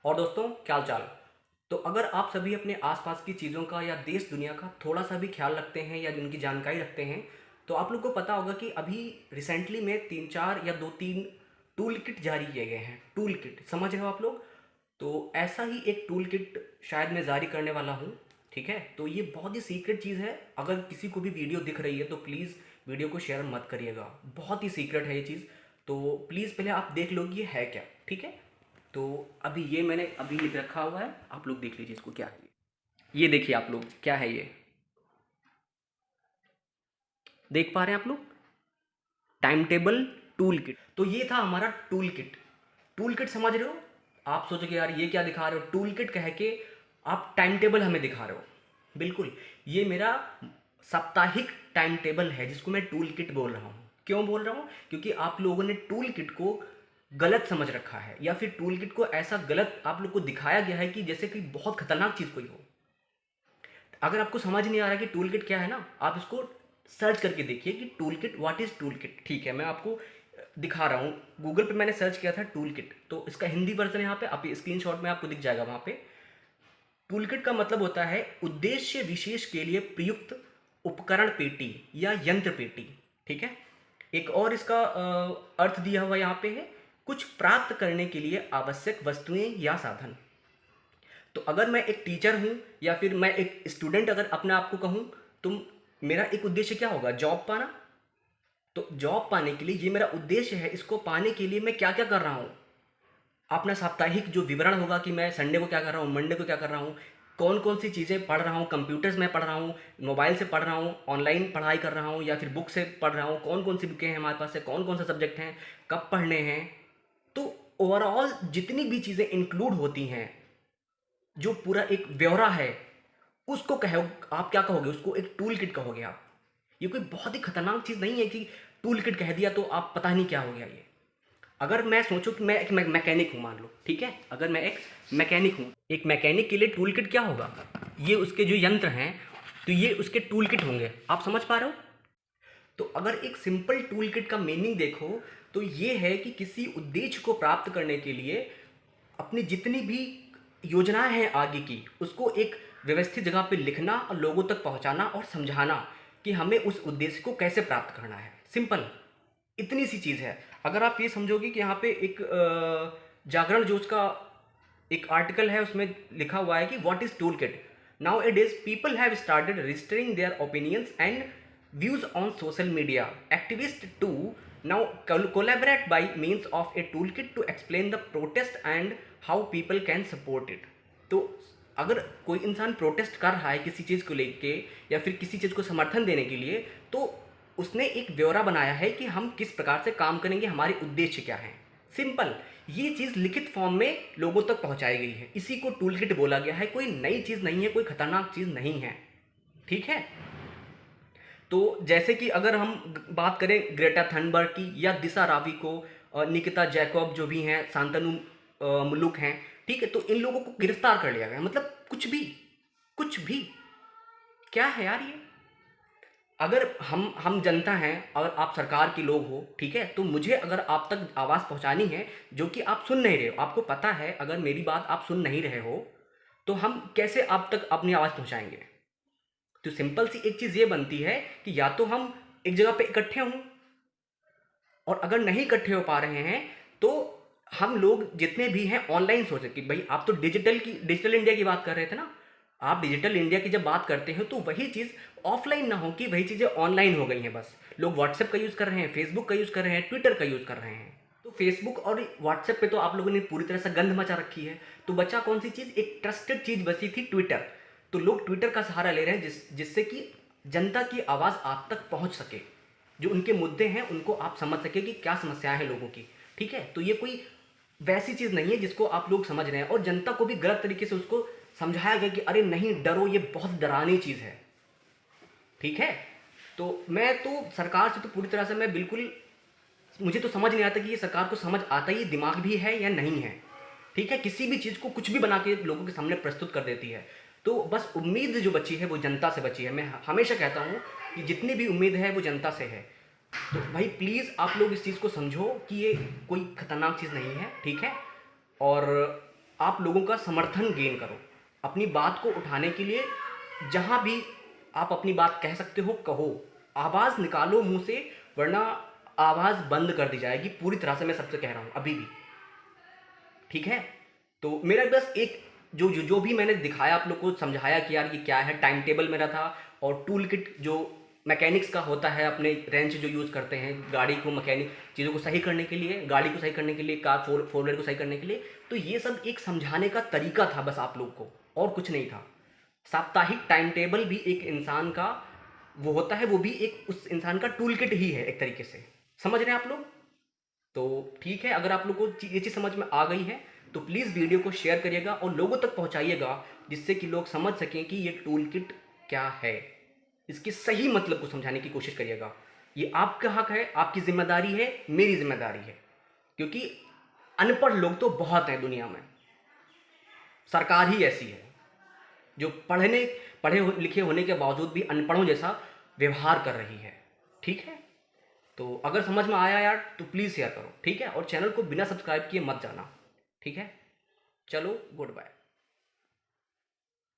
और दोस्तों, क्या हाल चाल। तो अगर आप सभी अपने आसपास की चीज़ों का या देश दुनिया का थोड़ा सा भी ख्याल रखते हैं या उनकी जानकारी रखते हैं, तो आप लोग को पता होगा कि अभी रिसेंटली में तीन चार या दो तीन टूल किट जारी किए गए हैं। टूल किट समझ रहे हो आप लोग? तो ऐसा ही एक टूल किट शायद मैं जारी करने वाला हूँ। ठीक है, तो ये बहुत ही सीक्रेट चीज़ है। अगर किसी को भी वीडियो दिख रही है तो प्लीज़ वीडियो को शेयर मत करिएगा, बहुत ही सीक्रेट है ये चीज़। तो प्लीज़ पहले आप देख लो कि ये है क्या। ठीक है, तो अभी ये मैंने अभी लिख रखा हुआ है, आप लोग देख लीजिए इसको क्या है ये देखिए आप लोग, क्या है ये, देख पा रहे हैं आप लोग? Time table tool kit. तो ये था हमारा टूल किट। टूल किट समझ रहे हो? आप सोचोगे यार ये क्या दिखा रहे हो, टूल किट कह के आप टाइम टेबल हमें दिखा रहे हो। बिल्कुल, ये मेरा साप्ताहिक टाइम टेबल है जिसको मैं टूल किट बोल रहा हूँ। क्यों बोल रहा हूँ? क्योंकि आप लोगों ने टूल किट को गलत समझ रखा है, या फिर टूल किट को ऐसा गलत आप लोग को दिखाया गया है कि जैसे कि बहुत खतरनाक चीज़ कोई हो। अगर आपको समझ नहीं आ रहा कि टूल किट क्या है ना, आप इसको सर्च करके देखिए कि tool kit, what is tool kit. ठीक है, मैं आपको दिखा रहा हूँ। गूगल पे मैंने सर्च किया था टूल किट, तो इसका हिंदी वर्जन यहाँ पे आप स्क्रीनशॉट में आपको दिख जाएगा। वहाँ पे टूल किट का मतलब होता है उद्देश्य विशेष के लिए प्रयुक्त उपकरण पेटी या यंत्र पेटी। ठीक है, एक और इसका अर्थ दिया हुआ यहाँ पे है, कुछ प्राप्त करने के लिए आवश्यक वस्तुएं या साधन। तो अगर मैं एक टीचर हूँ या फिर मैं एक स्टूडेंट अगर अपने आप को कहूँ, तो मेरा एक उद्देश्य क्या होगा? जॉब पाना। तो जॉब पाने के लिए ये मेरा उद्देश्य है, इसको पाने के लिए मैं क्या क्या कर रहा हूँ। अपना साप्ताहिक जो विवरण होगा कि मैं संडे को क्या कर रहा हूँ, मंडे को क्या कर रहा हूँ, कौन कौन सी चीज़ें पढ़ रहा हूँ, कंप्यूटर्स में पढ़ रहा हूँ, मोबाइल से पढ़ रहा हूँ, ऑनलाइन पढ़ाई कर रहा हूँ या फिर बुक से पढ़ रहा हूँ, कौन कौन सी बुकें हैं हमारे पास, से कौन कौन से सब्जेक्ट हैं, कब पढ़ने हैं। तो ओवरऑल जितनी भी चीज़ें इंक्लूड होती हैं, जो पूरा एक ब्यौरा है, उसको कहो। आप क्या कहोगे? उसको एक टूल किट कहोगे आप। ये कोई बहुत ही खतरनाक चीज़ नहीं है कि टूल किट कह दिया तो आप पता नहीं क्या हो गया ये। अगर मैं सोचूं कि मैं एक मैकेनिक हूँ, मान लो, ठीक है, अगर मैं एक मैकेनिक हूँ, एक मैकेनिक के लिए टूल किट क्या होगा? ये उसके जो यंत्र हैं, तो ये उसके टूल किट होंगे। आप समझ पा रहे हो? तो अगर एक सिंपल टूल किट का मीनिंग देखो, तो ये है कि किसी उद्देश्य को प्राप्त करने के लिए अपनी जितनी भी योजनाएं हैं आगे की, उसको एक व्यवस्थित जगह पे लिखना और लोगों तक पहुंचाना और समझाना कि हमें उस उद्देश्य को कैसे प्राप्त करना है। सिंपल, इतनी सी चीज़ है। अगर आप ये समझोगे कि यहाँ पे एक जागरण जोश का एक आर्टिकल है, उसमें लिखा हुआ है कि what is tool kit. Now it is people have started registering their opinions and views on social media. Activists too now collaborate by means of a toolkit to explain the protest and how people can support it. तो अगर कोई इंसान protest कर रहा है किसी चीज़ को लेके या फिर किसी चीज़ को समर्थन देने के लिए, तो उसने एक ब्यौरा बनाया है कि हम किस प्रकार से काम करेंगे, हमारे उद्देश्य क्या हैं। सिंपल, ये चीज़ लिखित फॉर्म में लोगों तक पहुंचाई गई है, इसी को टूल किट बोला गया है। कोई नई चीज़ नहीं है, कोई खतरनाक चीज़ नहीं है। ठीक है, तो जैसे कि अगर हम बात करें ग्रेटा थनबर्ग की या दिशा रावी को, निकिता जैकब जो भी हैं, शांतनु मुलुक हैं, ठीक है, तो इन लोगों को गिरफ्तार कर लिया गया। मतलब कुछ भी, कुछ भी, क्या है यार ये। अगर हम जनता हैं और आप सरकार के लोग हो, ठीक है, तो मुझे अगर आप तक आवाज़ पहुंचानी है जो कि आप सुन नहीं रहे हो, आपको पता है अगर मेरी बात आप सुन नहीं रहे हो, तो हम कैसे आप तक अपनी आवाज़ पहुंचाएंगे? तो सिंपल सी एक चीज़ ये बनती है कि या तो हम एक जगह पे इकट्ठे हों, और अगर नहीं इकट्ठे हो पा रहे हैं तो हम लोग जितने भी हैं ऑनलाइन सोचें कि भाई आप तो डिजिटल इंडिया की बात कर रहे थे ना। आप डिजिटल इंडिया की जब बात करते हैं तो वही चीज़ ऑफलाइन ना हो कि वही चीज़ें ऑनलाइन हो गई हैं। बस लोग व्हाट्सएप का यूज़ कर रहे हैं, फेसबुक का यूज़ कर रहे हैं, ट्विटर का यूज़ कर रहे हैं। तो फेसबुक और व्हाट्सएप पे तो आप लोगों ने पूरी तरह से गंध मचा रखी है। तो बचा कौन सी चीज़? एक ट्रस्टेड चीज़ बची थी, ट्विटर। तो लोग ट्विटर का सहारा ले रहे हैं जिससे कि जनता की आवाज़ आप तक पहुँच सके, जो उनके मुद्दे हैं उनको आप समझ सके कि क्या समस्याएं हैं लोगों की। ठीक है, तो ये कोई वैसी चीज़ नहीं है जिसको आप लोग समझ रहे हैं, और जनता को भी गलत तरीके से उसको समझाया गया कि अरे नहीं डरो, ये बहुत डरावनी चीज़ है। ठीक है, तो मैं तो सरकार से तो पूरी तरह से मैं बिल्कुल, मुझे तो समझ नहीं आता कि ये सरकार को समझ आता ही दिमाग भी है या नहीं है। ठीक है, किसी भी चीज़ को कुछ भी बना के लोगों के सामने प्रस्तुत कर देती है। तो बस उम्मीद जो बची है वो जनता से बची है। मैं हमेशा कहता हूँ कि जितनी भी उम्मीद है वो जनता से है। तो भाई प्लीज़ आप लोग इस चीज़ को समझो कि ये कोई खतरनाक चीज़ नहीं है। ठीक है, और आप लोगों का समर्थन गेन करो, अपनी बात को उठाने के लिए जहाँ भी आप अपनी बात कह सकते हो कहो, आवाज़ निकालो मुंह से, वरना आवाज़ बंद कर दी जाएगी पूरी तरह से। मैं सबसे कह रहा हूँ अभी भी, ठीक है। तो मेरा बस एक जो भी मैंने दिखाया आप लोग को, समझाया कि यार ये क्या है, टाइम टेबल मेरा था, और टूल किट जो मैकेनिक्स का होता है, अपने रेंच जो यूज़ करते हैं गाड़ी को, मैकेनिक चीज़ों को सही करने के लिए, गाड़ी को सही करने के लिए, कार फोर व्हीलर को सही करने के लिए। तो ये सब एक समझाने का तरीका था बस आप लोग को, और कुछ नहीं था। साप्ताहिक टाइम टेबल भी एक इंसान का वो होता है, वो भी एक उस इंसान का टूल किट ही है एक तरीके से। समझ रहे हैं आप लोग? तो ठीक है, अगर आप लोग को ये चीज़ समझ में आ गई है तो प्लीज़ वीडियो को शेयर करिएगा और लोगों तक पहुंचाइएगा, जिससे कि लोग समझ सकें कि ये टूल किट क्या है। इसके सही मतलब को समझाने की कोशिश करिएगा। ये आपका हक है, आपकी जिम्मेदारी है, मेरी जिम्मेदारी है, क्योंकि अनपढ़ लोग तो बहुत हैं दुनिया में। सरकार ही ऐसी है जो पढ़े लिखे होने के बावजूद भी अनपढ़ों जैसा व्यवहार कर रही है। ठीक है, तो अगर समझ में आया यार तो प्लीज़ शेयर करो, ठीक है, और चैनल को बिना सब्सक्राइब किए मत जाना, ठीक है। चलो, गुड बाय।